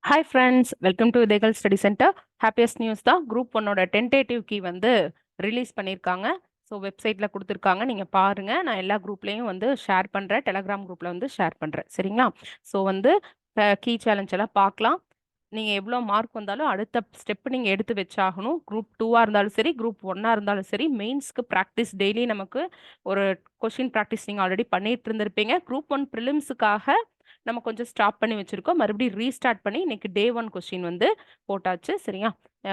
Hi friends, welcome to Udhayakal study centre. Happiest news தான். Group ஒன்னோட tentative key வந்து release பண்ணியிருக்காங்க. ஸோ வெப்சைட்டில் கொடுத்துருக்காங்க, நீங்கள் பாருங்கள். நான் எல்லா குரூப்லேயும் வந்து ஷேர் பண்ணுறேன், டெலகிராம் குரூப்பில் வந்து ஷேர் பண்ணுறேன், சரிங்களா? ஸோ வந்து கீ சேலஞ்ச் எல்லாம் பார்க்கலாம். நீங்கள் எவ்வளோ மார்க் வந்தாலும் அடுத்த ஸ்டெப் நீங்கள் எடுத்து வச்சாகணும். குரூப் 2ஆக இருந்தாலும் சரி, குரூப் 1ஆக இருந்தாலும் சரி, மெயின்ஸ்க்கு ப்ராக்டிஸ் டெய்லி நமக்கு ஒரு கொஷின் ப்ராக்டிஸ் நீங்கள் ஆல்ரெடி பண்ணிட்டு இருந்திருப்பீங்க. குரூப் 1 ப்ரிலிம்ஸுக்காக நம்ம கொஞ்சம் ஸ்டாப் பண்ணி வச்சிருக்கோம். மறுபடியும் ரீஸ்டார்ட் பண்ணி இன்னைக்கு டே 1 கொஸ்டின் வந்து போட்டாச்சு, சரியா?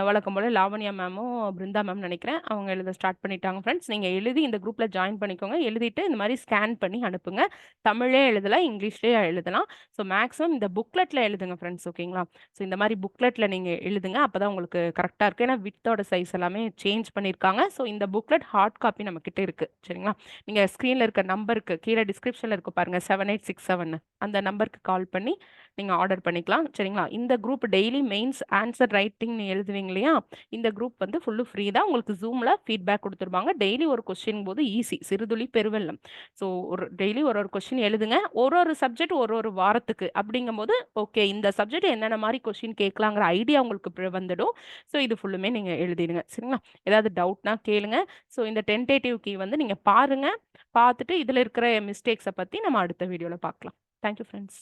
வழக்கம் போல லாவண்யா மேமும் பிருந்தா மேம் நினைக்கிறேன், அவங்க எழுத ஸ்டார்ட் பண்ணிட்டாங்க. ஃப்ரெண்ட்ஸ், நீங்கள் எழுதி இந்த குரூப்பில் ஜாயின் பண்ணிக்கோங்க. எழுதிட்டு இந்த மாதிரி ஸ்கேன் பண்ணி அனுப்புங்க. தமிழே எழுதலாம், இங்கிலீஷ்லேயே எழுதலாம். ஸோ மேக்ஸிமம் இந்த புக்லெட்டில் எழுதுங்க ஃப்ரெண்ட்ஸ், ஓகேங்களா? ஸோ இந்த மாதிரி புக்லெட்டில் நீங்கள் எழுதுங்க, அப்போ தான் உங்களுக்கு கரெக்டாக இருக்குது. ஏன்னா வித்தோட சைஸ் எல்லாமே சேஞ்ச் பண்ணியிருக்காங்க. ஸோ இந்த புக்லெட் ஹார்ட் காப்பி நம்மக்கிட்ட இருக்குது, சரிங்களா? நீங்கள் ஸ்க்ரீனில் இருக்க நம்பருக்கு கீழே டிஸ்கிரிப்ஷனில் இருக்கு பாருங்கள், 7867 அந்த நம்பருக்கு கால் பண்ணி நீங்கள் ஆர்டர் பண்ணிக்கலாம், சரிங்களா? இந்த group daily mains answer writing எழுதுவீங்க இல்லையா? இந்த குரூப் வந்து ஃபுல்லு ஃப்ரீ தான். உங்களுக்கு ஜூமில் ஃபீட்பேக் கொடுத்துருவாங்க. டெய்லி ஒரு கொஸ்டின் போது ஈஸி, சிறுதுளி பெருவெள்ளம். ஸோ ஒரு டெய்லி ஒரு ஒரு கொஸ்டின் எழுதுங்க. ஒரு ஒரு சப்ஜெக்ட் ஒரு ஒரு வாரத்துக்கு அப்படிங்கும்போது ஓகே, இந்த சப்ஜெக்ட் என்னென்ன மாதிரி கொஸ்டின் கேட்கலாங்கிற ஐடியா உங்களுக்கு வந்துடும். ஸோ இது ஃபுல்லுமே நீங்கள் எழுதிடுங்க, சரிங்களா? ஏதாவது டவுட்னா கேளுங்க. ஸோ இந்த டென்டேட்டிவ் கீ வந்து நீங்கள் பாருங்கள். பார்த்துட்டு இதில் இருக்கிற மிஸ்டேக்ஸை பற்றி நம்ம அடுத்த வீடியோவில் பார்க்கலாம். Thank you friends.